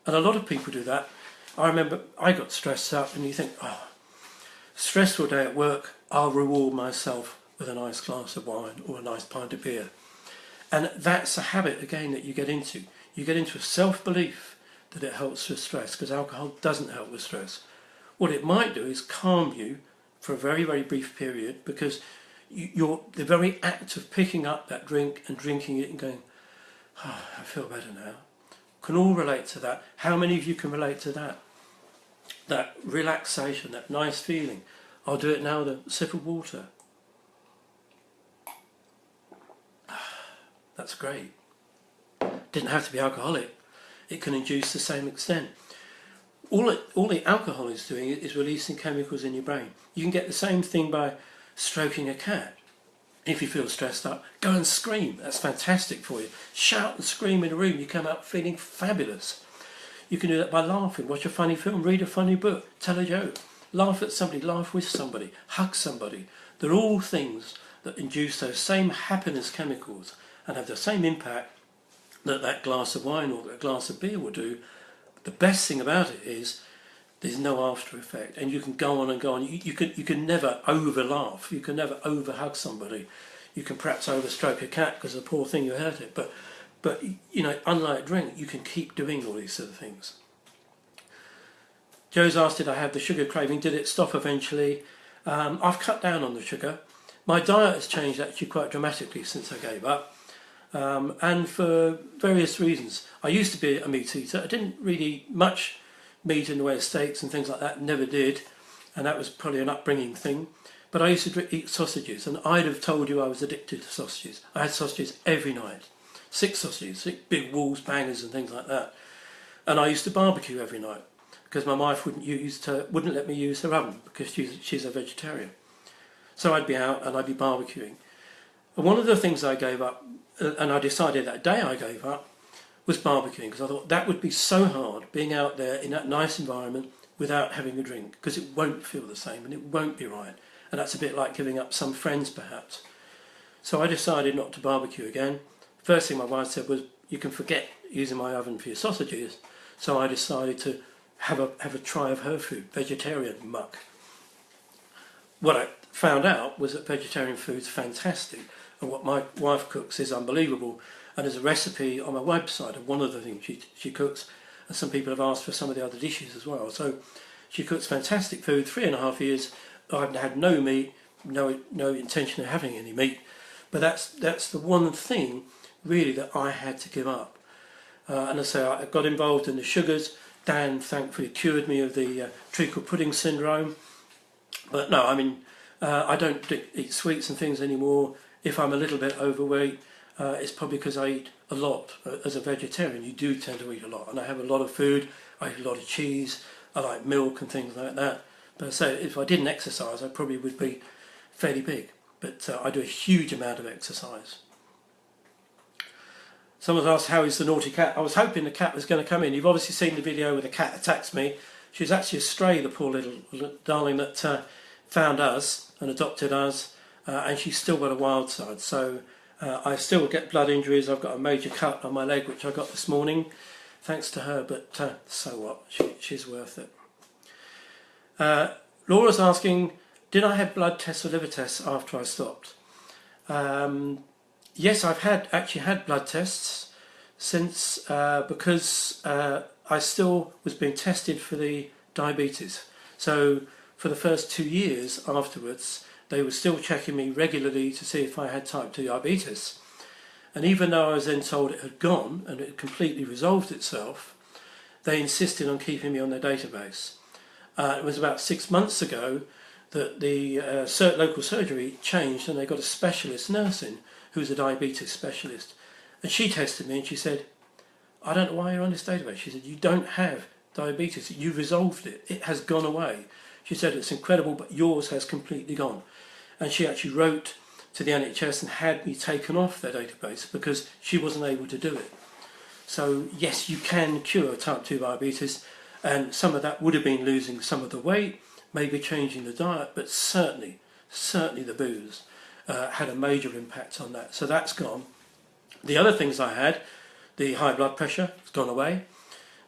And a lot of people do that. I remember I got stressed out, and you think, oh, stressful day at work, I'll reward myself with a nice glass of wine or a nice pint of beer. And that's a habit, again, that you get into. You get into a self-belief that it helps with stress, because alcohol doesn't help with stress. What it might do is calm you for a very, very brief period, because the very act of picking up that drink and drinking it and going, oh, I feel better now, can all relate to that. How many of you can relate to that? That relaxation, that nice feeling. I'll do it now with a sip of water. That's great. Didn't have to be alcoholic. It can induce the same extent. All the alcohol is doing is releasing chemicals in your brain. You can get the same thing by stroking a cat. If you feel stressed up, go and scream. That's fantastic for you. Shout and scream in a room. You come out feeling fabulous. You can do that by laughing. Watch a funny film, read a funny book, tell a joke. Laugh at somebody, laugh with somebody, hug somebody. They're all things that induce those same happiness chemicals and have the same impact that that glass of wine or that glass of beer will do. The best thing about it is there's no after effect, and you can go on and go on. You can never over laugh. You can never over hug somebody. You can perhaps over stroke a cat because the poor thing you hurt it. But you know, unlike drink, you can keep doing all these sort of things. Joe's asked, did I have the sugar craving? Did it stop eventually? I've cut down on the sugar. My diet has changed actually quite dramatically since I gave up. And for various reasons. I used to be a meat eater. I didn't really eat much meat in the way of steaks and things like that, never did, and that was probably an upbringing thing. But I used to eat sausages, and I'd have told you I was addicted to sausages. I had sausages every night, 6 sausages, 6 big Walls bangers and things like that. And I used to barbecue every night, because my wife wouldn't let me use her oven, because she's a vegetarian. So I'd be out and I'd be barbecuing. And one of the things I gave up, and I decided that day I gave up, was barbecuing, because I thought that would be so hard, being out there in that nice environment without having a drink, because it won't feel the same and it won't be right. And that's a bit like giving up some friends perhaps. So I decided not to barbecue again. First thing my wife said was, you can forget using my oven for your sausages. So I decided to have a try of her food, vegetarian muck. What I found out was that vegetarian food's fantastic, and what my wife cooks is unbelievable. And there's a recipe on my website of one of the things she cooks, and some people have asked for some of the other dishes as well. So she cooks fantastic food. 3.5 years I've had no meat, no intention of having any meat, but that's the one thing really that I had to give up. And I say I got involved in the sugars. Dan thankfully cured me of the treacle pudding syndrome. But no, I mean, I don't eat sweets and things anymore. If I'm a little bit overweight, it's probably because I eat a lot. As a vegetarian, you do tend to eat a lot, and I have a lot of food. I eat a lot of cheese. I like milk and things like that. But so if I didn't exercise, I probably would be fairly big. But I do a huge amount of exercise. Someone's asked, how is the naughty cat? I was hoping the cat was going to come in. You've obviously seen the video where the cat attacks me. She's actually a stray, the poor little darling that found us and adopted us, and she's still got a wild side. So I still get blood injuries. I've got a major cut on my leg, which I got this morning, thanks to her, but so what? She's worth it. Laura's asking, did I have blood tests or liver tests after I stopped? Yes, I've actually had blood tests since because I still was being tested for the diabetes. So for the first 2 years afterwards, they were still checking me regularly to see if I had type 2 diabetes. And even though I was then told it had gone and it had completely resolved itself, they insisted on keeping me on their database. It was about 6 months ago that the local surgery changed and they got a specialist nurse in who's a diabetes specialist. And she tested me and she said, I don't know why you're on this database. She said, you don't have diabetes. You resolved it. It has gone away. She said, it's incredible, but yours has completely gone. And she actually wrote to the NHS and had me taken off their database because she wasn't able to do it. So yes, you can cure type 2 diabetes, and some of that would have been losing some of the weight, maybe changing the diet, but certainly the booze had a major impact on that. So that's gone. The other things I had, the high blood pressure has gone away,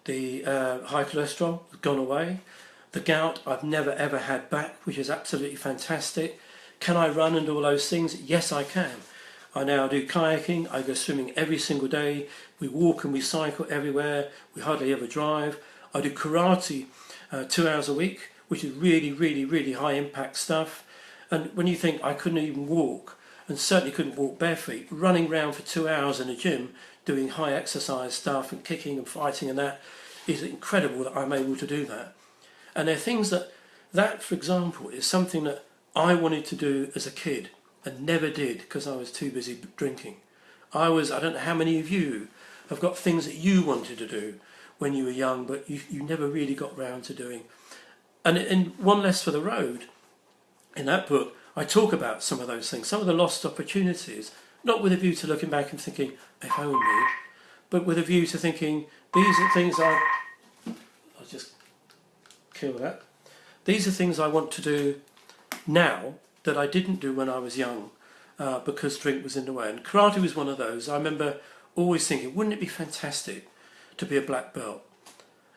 the high cholesterol has gone away, the gout I've never ever had back, which is absolutely fantastic. Can I run and do all those things? Yes, I can. I now do kayaking, I go swimming every single day, we walk and we cycle everywhere, we hardly ever drive. I do karate 2 hours a week, which is really high impact stuff. And when you think I couldn't even walk, and certainly couldn't walk barefoot, running around for 2 hours in a gym, doing high exercise stuff and kicking and fighting and that, is incredible that I'm able to do that. And there are things that, for example, is something that I wanted to do as a kid and never did because I was too busy drinking. I don't know how many of you have got things that you wanted to do when you were young, but you never really got round to doing. And in One Less for the Road, in that book, I talk about some of those things, some of the lost opportunities, not with a view to looking back and thinking, if only, but with a view to thinking, these are things I'll just kill that. These are things I want to do now that I didn't do when I was young because drink was in the way. And karate was one of those. I remember always thinking, wouldn't it be fantastic to be a black belt?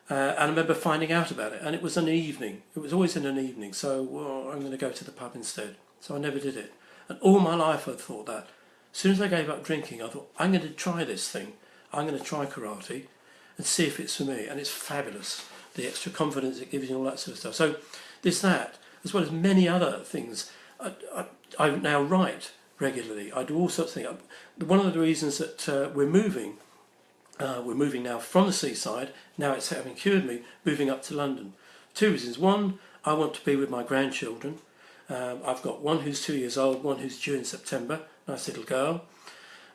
And I remember finding out about it, and it was an evening. It was always in an evening, so well, I'm going to go to the pub instead. So I never did it. And all my life I'd thought that. As soon as I gave up drinking, I thought, I'm going to try this thing. I'm going to try karate and see if it's for me. And it's fabulous, the extra confidence it gives you and all that sort of stuff. So there's that, as well as many other things. I now write regularly. I do all sorts of things. One of the reasons that we're moving now from the seaside, now it's having cured me, moving up to London. 2 reasons. One, I want to be with my grandchildren. I've got one who's 2 years old, one who's due in September, nice little girl.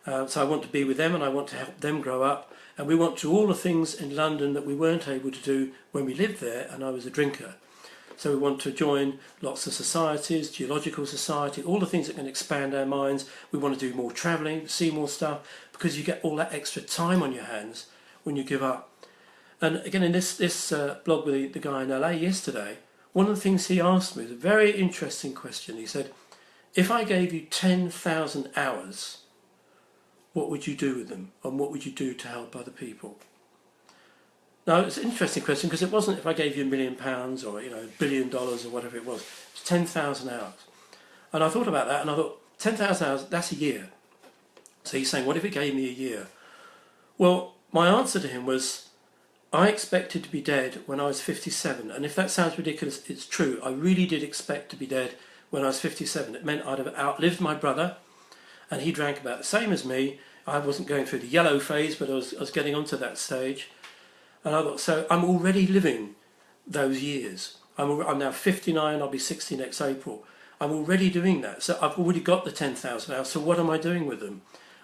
So I want to be with them and I want to help them grow up. And we want to do all the things in London that we weren't able to do when we lived there and I was a drinker. So we want to join lots of societies, geological society, all the things that can expand our minds. We want to do more travelling, see more stuff, because you get all that extra time on your hands when you give up. And again, in this blog with the guy in LA yesterday, one of the things he asked me was a very interesting question. He said, if I gave you 10,000 hours, what would you do with them? And what would you do to help other people? Now, it's an interesting question because it wasn't if I gave you £1 million or $1 billion or whatever it was. It's 10,000 hours. And I thought about that and I thought, 10,000 hours, that's a year. So he's saying, what if it gave me a year? Well, my answer to him was, I expected to be dead when I was 57. And if that sounds ridiculous, it's true. I really did expect to be dead when I was 57. It meant I'd have outlived my brother and he drank about the same as me. I wasn't going through the yellow phase, but I was getting onto that stage. And I thought, so I'm already living those years. I'm now 59, I'll be 60 next April. I'm already doing that. So I've already got the 10,000 hours. So what am I doing with them?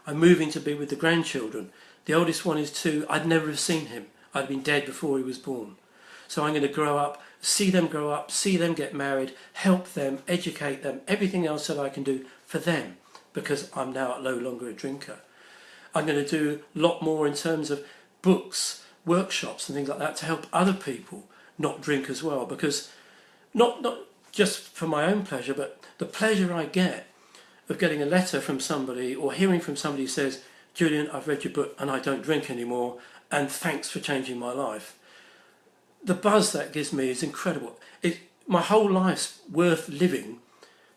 I'm moving to be with the grandchildren. The oldest one is 2. I'd never have seen him. I'd been dead before he was born. So I'm going to grow up, see them grow up, see them get married, help them, educate them, everything else that I can do for them, because I'm now no longer a drinker. I'm going to do a lot more in terms of books, workshops and things like that to help other people not drink as well, because not just for my own pleasure, but the pleasure I get of getting a letter from somebody or hearing from somebody who says, Julian, I've read your book and I don't drink anymore, and thanks for changing my life. The buzz that gives me is incredible. My whole life's worth living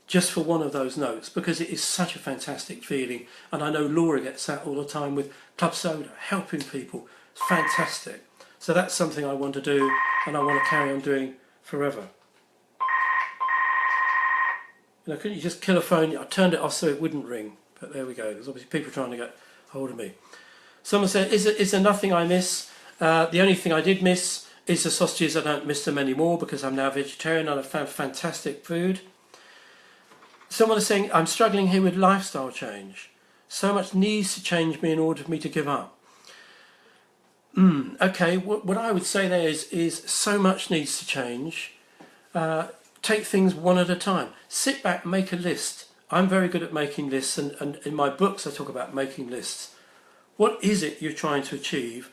just for one of those notes, because it is such a fantastic feeling. And I know Laura gets that all the time with Club Soda, helping people. It's fantastic. So that's something I want to do, and I want to carry on doing forever. You know, couldn't you just kill a phone? I turned it off so it wouldn't ring, but there we go. There's obviously people trying to get hold of me. Someone said, is there nothing I miss? The only thing I did miss is the sausages. I don't miss them anymore because I'm now vegetarian and I've found fantastic food. Someone is saying, I'm struggling here with lifestyle change. So much needs to change me in order for me to give up. Okay, what I would say there is so much needs to change. Take things one at a time. Sit back, make a list. I'm very good at making lists, and in my books I talk about making lists. What is it you're trying to achieve?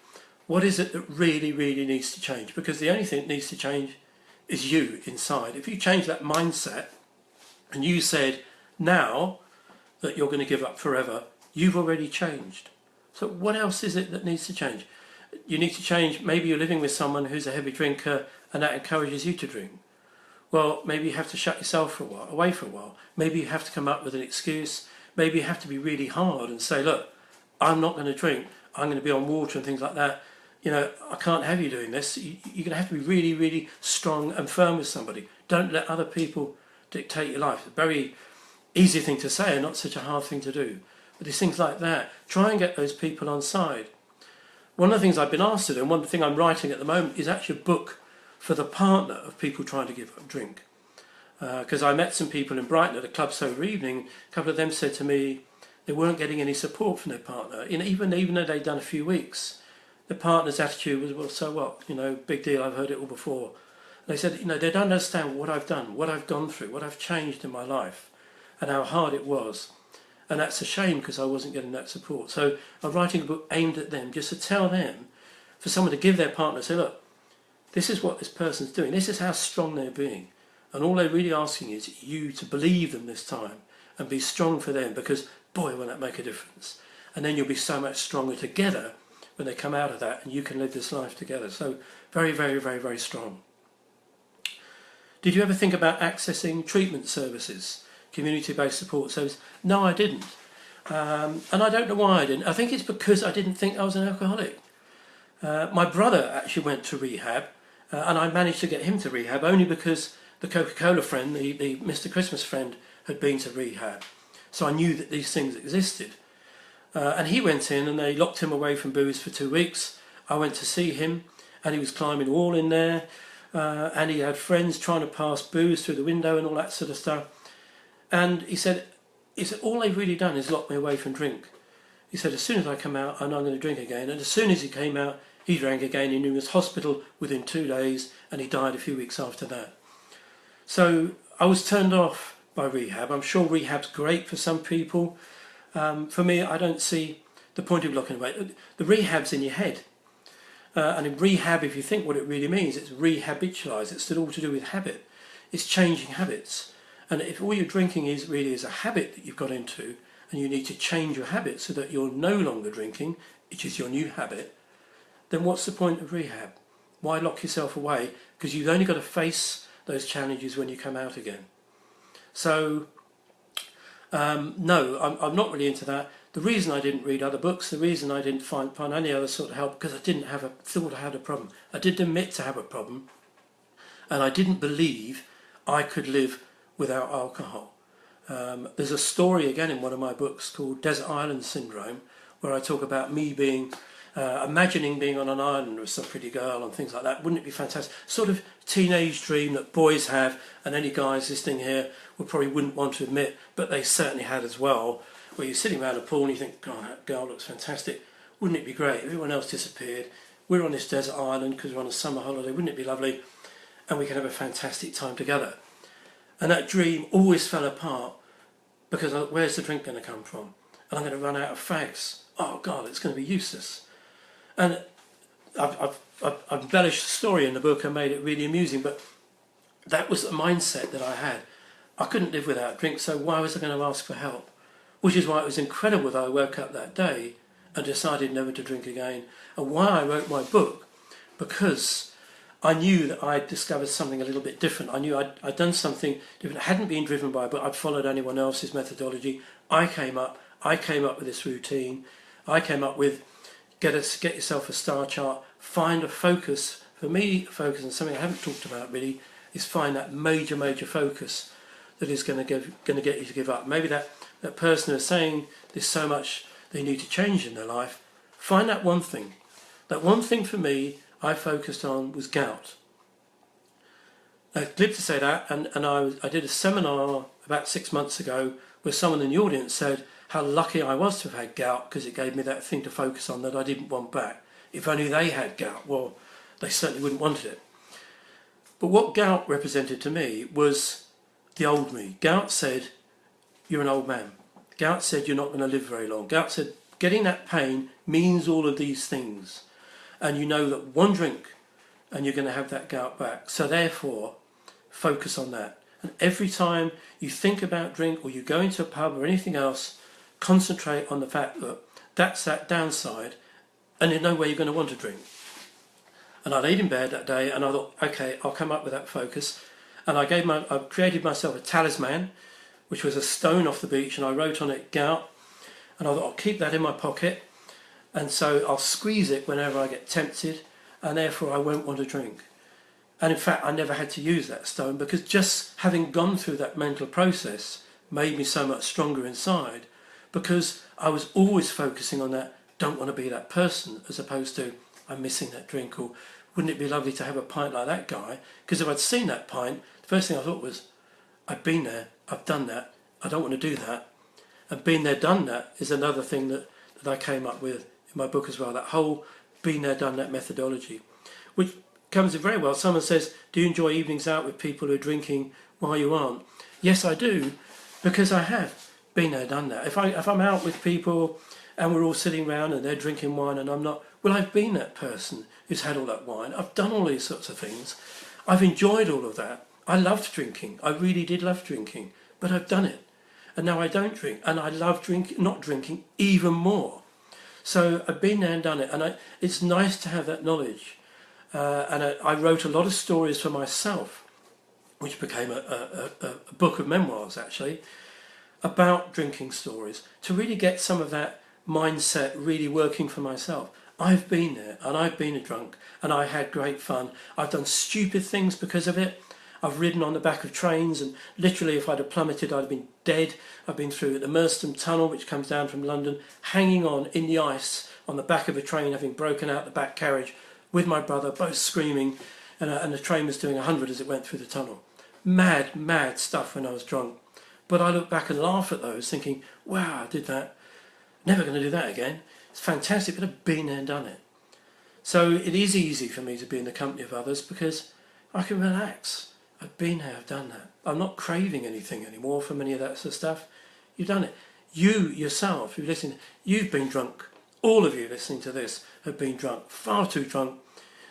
What is it that really, really needs to change? Because the only thing that needs to change is you inside. If you change that mindset and you said, now that you're going to give up forever, you've already changed. So what else is it that needs to change? You need to change. Maybe you're living with someone who's a heavy drinker and that encourages you to drink. Well, maybe you have to shut yourself away for a while. Maybe you have to come up with an excuse. Maybe you have to be really hard and say, look, I'm not going to drink. I'm going to be on water and things like that. You know, I can't have you doing this. You're going to have to be really, really strong and firm with somebody. Don't let other people dictate your life. It's a very easy thing to say and not such a hard thing to do. But there's things like that. Try and get those people on side. One of the things I've been asked to do, and one thing I'm writing at the moment, is actually a book for the partner of people trying to give up drink. Because I met some people in Brighton at a club sober evening. A couple of them said to me they weren't getting any support from their partner. You know, even though they'd done a few weeks, the partner's attitude was, well, so what? You know, big deal, I've heard it all before. And they said, you know, they don't understand what I've done, what I've gone through, what I've changed in my life, and how hard it was. And that's a shame because I wasn't getting that support. So I'm writing a book aimed at them, just to tell them, for someone to give their partner, say, look, this is what this person's doing. This is how strong they're being. And all they're really asking is you to believe them this time and be strong for them, because, boy, will that make a difference. And then you'll be so much stronger together when they come out of that, and you can live this life together. So very, very, very, very strong. Did you ever think about accessing treatment services, community-based support services? No, I didn't. And I don't know why I didn't. I think it's because I didn't think I was an alcoholic. My brother actually went to rehab, and I managed to get him to rehab only because the Coca-Cola friend, the Mr. Christmas friend, had been to rehab. So I knew that these things existed. And he went in and they locked him away from booze for 2 weeks. I went to see him and he was climbing a wall in there, and he had friends trying to pass booze through the window and all that sort of stuff. And he said all they've really done is lock me away from drink. He said, as soon as I come out, I'm not going to drink again. And as soon as he came out, he drank again, and he was hospital within 2 days, and he died a few weeks after that. So I was turned off by rehab. I'm sure rehab's great for some people. For me, I don't see the point of locking away. The rehab's in your head. And in rehab, if you think what it really means, it's rehabitualised. It's all to do with habit. It's changing habits. And if all you're drinking is a habit that you've got into, and you need to change your habit so that you're no longer drinking, which is your new habit, then what's the point of rehab? Why lock yourself away? Because you've only got to face those challenges when you come out again. So, no, I'm not really into that. The reason I didn't read other books, the reason I didn't find any other sort of help, because I didn't thought I had a problem. I did admit to have a problem, and I didn't believe I could live without alcohol. There's a story again in one of my books called Desert Island Syndrome, where I talk about me being, imagining being on an island with some pretty girl and things like that. Wouldn't it be fantastic? Sort of teenage dream that boys have, and any guys listening here wouldn't want to admit, but they certainly had as well, where you're sitting around a pool and you think, God, that girl looks fantastic. Wouldn't it be great if everyone else disappeared? we're on this desert island because we're on a summer holiday, wouldn't it be lovely? And we can have a fantastic time together. And that dream always fell apart because where's the drink going to come from? And I'm going to run out of fags. Oh God, it's going to be useless. And I've embellished the story in the book and made it really amusing, but that was the mindset that I had. I couldn't live without drink, so why was I going to ask for help? Which is why it was incredible that I woke up that day and decided never to drink again. And why I wrote my book, because I knew that I'd discovered something a little bit different. I knew I'd done something different. I hadn't been driven by a book. I'd followed anyone else's methodology. I came up with this routine. I came up with get yourself a star chart, find a focus. For me, focus on something I haven't talked about really is find that major focus that is going to get you to give up. Maybe that person who's saying there's so much they need to change in their life. Find that one thing. That one thing for me I focused on was gout. It's glib to say that, and I did a seminar about 6 months ago where someone in the audience said how lucky I was to have had gout because it gave me that thing to focus on that I didn't want back. If only they had gout, well, they certainly wouldn't want it. But what gout represented to me was the old me. Gout said, you're an old man. Gout said, you're not going to live very long. Gout said, getting that pain means all of these things. And you know that one drink and you're going to have that gout back. So therefore, focus on that. And every time you think about drink or you go into a pub or anything else, concentrate on the fact that that's that downside and there's no way you're going to want to drink. And I laid in bed that day and I thought, okay, I'll come up with that focus. And I created myself a talisman, which was a stone off the beach, and I wrote on it gout. And I thought, I'll keep that in my pocket. And so I'll squeeze it whenever I get tempted, and therefore I won't want to drink. And in fact, I never had to use that stone because just having gone through that mental process made me so much stronger inside, because I was always focusing on that, don't want to be that person, as opposed to, I'm missing that drink, or wouldn't it be lovely to have a pint like that guy? Because if I'd seen that pint, the first thing I thought was, I've been there, I've done that, I don't want to do that. And been there, done that is another thing that I came up with in my book as well, that whole been there, done that methodology, which comes in very well. Someone says, do you enjoy evenings out with people who are drinking while you aren't? Yes, I do, because I have been there, done that. If I'm out with people and we're all sitting around and they're drinking wine and I'm not, well, I've been that person who's had all that wine. I've done all these sorts of things. I've enjoyed all of that. I loved drinking. I really did love drinking, but I've done it. And now I don't drink, and I love not drinking even more. So I've been there and done it, and it's nice to have that knowledge. And I wrote a lot of stories for myself, which became a book of memoirs, actually, about drinking stories, to really get some of that mindset really working for myself. I've been there, and I've been a drunk, and I had great fun. I've done stupid things because of it. I've ridden on the back of trains, and literally if I'd have plummeted, I'd have been dead. I've been through the Merstham Tunnel, which comes down from London, hanging on in the ice on the back of a train, having broken out the back carriage with my brother, both screaming, and the train was doing 100 as it went through the tunnel. Mad stuff when I was drunk. But I look back and laugh at those, thinking, wow, I did that. Never going to do that again. It's fantastic, but I've been there and done it. So it is easy for me to be in the company of others because I can relax. I've been there, I've done that. I'm not craving anything anymore from any of that sort of stuff. You've done it. You yourself, you've listened, you've been drunk. All of you listening to this have been drunk, far too drunk.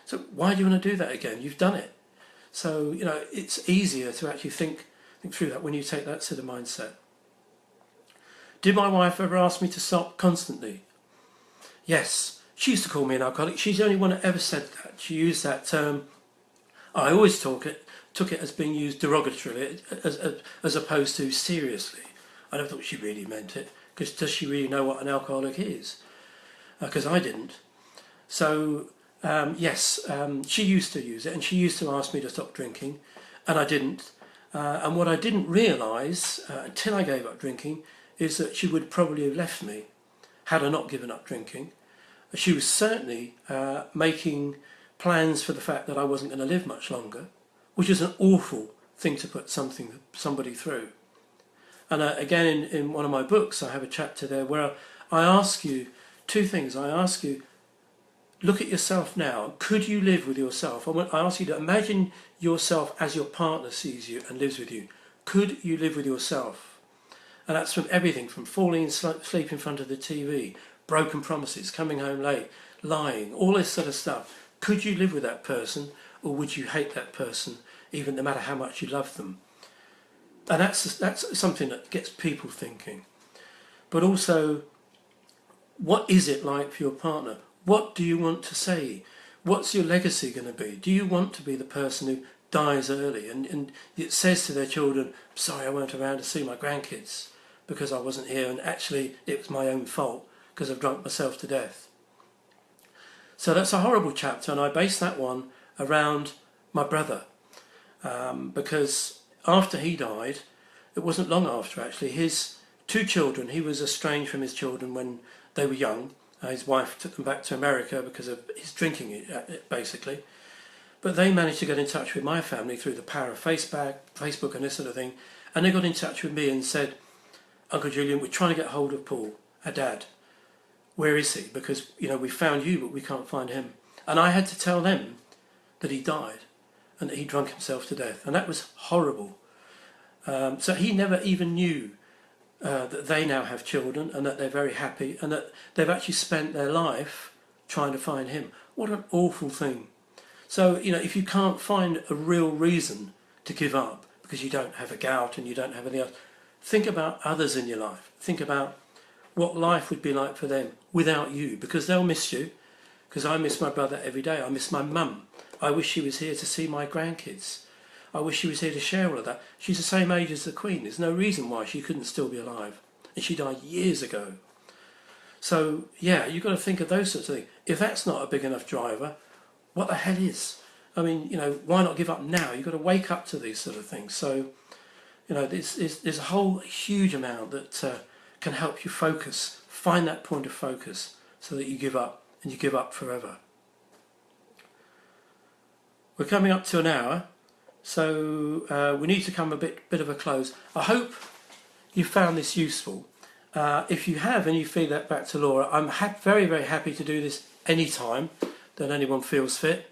So why do you want to do that again? You've done it. So, it's easier to actually think through that when you take that sort of mindset. Did my wife ever ask me to stop constantly? Yes. She used to call me an alcoholic. She's the only one that ever said that. She used that term. I always took it as being used derogatorily as opposed to seriously. I never thought she really meant it, because does she really know what an alcoholic is? Because I didn't. So yes, she used to use it, and she used to ask me to stop drinking, and I didn't. And what I didn't realise until I gave up drinking is that she would probably have left me had I not given up drinking. She was certainly making plans for the fact that I wasn't going to live much longer, which is an awful thing to put somebody through. And again, in one of my books, I have a chapter there where I ask you two things. I ask you, look at yourself now. Could you live with yourself? I ask you to imagine yourself as your partner sees you and lives with you. Could you live with yourself? And that's from everything from falling asleep in front of the TV, broken promises, coming home late, lying, all this sort of stuff. Could you live with that person, or would you hate that person, even no matter how much you love them? And that's something that gets people thinking. But also, what is it like for your partner? What do you want to say? What's your legacy going to be? Do you want to be the person who dies early and it says to their children, sorry I weren't around to see my grandkids because I wasn't here, and actually it was my own fault because I've drunk myself to death? So that's a horrible chapter, and I base that one around my brother, because after he died, it wasn't long after actually, his two children, he was estranged from his children when they were young. His wife took them back to America because of his drinking, basically. But they managed to get in touch with my family through the power of Facebook and this sort of thing. And they got in touch with me and said, Uncle Julian, we're trying to get hold of Paul, our dad. Where is he? Because, we found you, but we can't find him. And I had to tell them that he died and that he drunk himself to death. And that was horrible. So he never even knew that they now have children and that they're very happy and that they've actually spent their life trying to find him. What an awful thing. So, if you can't find a real reason to give up because you don't have a gout and you don't have anything else, think about others in your life. Think about what life would be like for them without you, because they'll miss you. Because I miss my brother every day. I miss my mum. I wish she was here to see my grandkids. I wish she was here to share all of that. She's the same age as the Queen. There's no reason why she couldn't still be alive. And she died years ago. So, yeah, you've got to think of those sorts of things. If that's not a big enough driver, what the hell is? I mean, why not give up now? You've got to wake up to these sort of things. So, there's a whole huge amount that can help you focus, find that point of focus so that you give up, and you give up forever. We're coming up to an hour. So we need to come a bit of a close. I hope you found this useful. If you have and you feed that back to Laura, I'm very, very happy to do this anytime that anyone feels fit.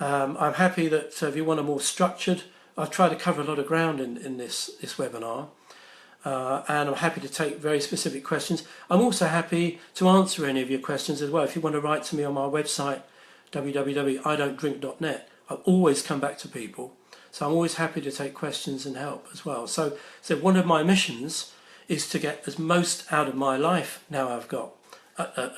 I'm happy that if you want a more structured, I've tried to cover a lot of ground in this webinar. And I'm happy to take very specific questions. I'm also happy to answer any of your questions as well. If you want to write to me on my website, www.idon'tdrink.net, I'll always come back to people. So I'm always happy to take questions and help as well. So one of my missions is to get as most out of my life now I've got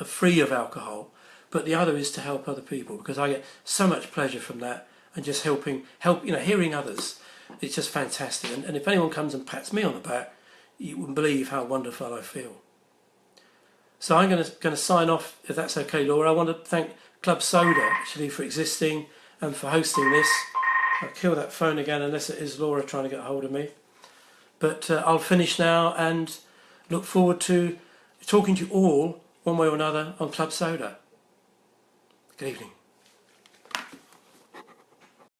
free of alcohol, but the other is to help other people, because I get so much pleasure from that, and just hearing others. It's just fantastic. And if anyone comes and pats me on the back, you wouldn't believe how wonderful I feel. So I'm going to sign off, if that's okay, Laura. I want to thank Club Soda actually for existing and for hosting this. I'll kill that phone again unless it is Laura trying to get hold of me. But I'll finish now and look forward to talking to you all one way or another on Club Soda. Good evening.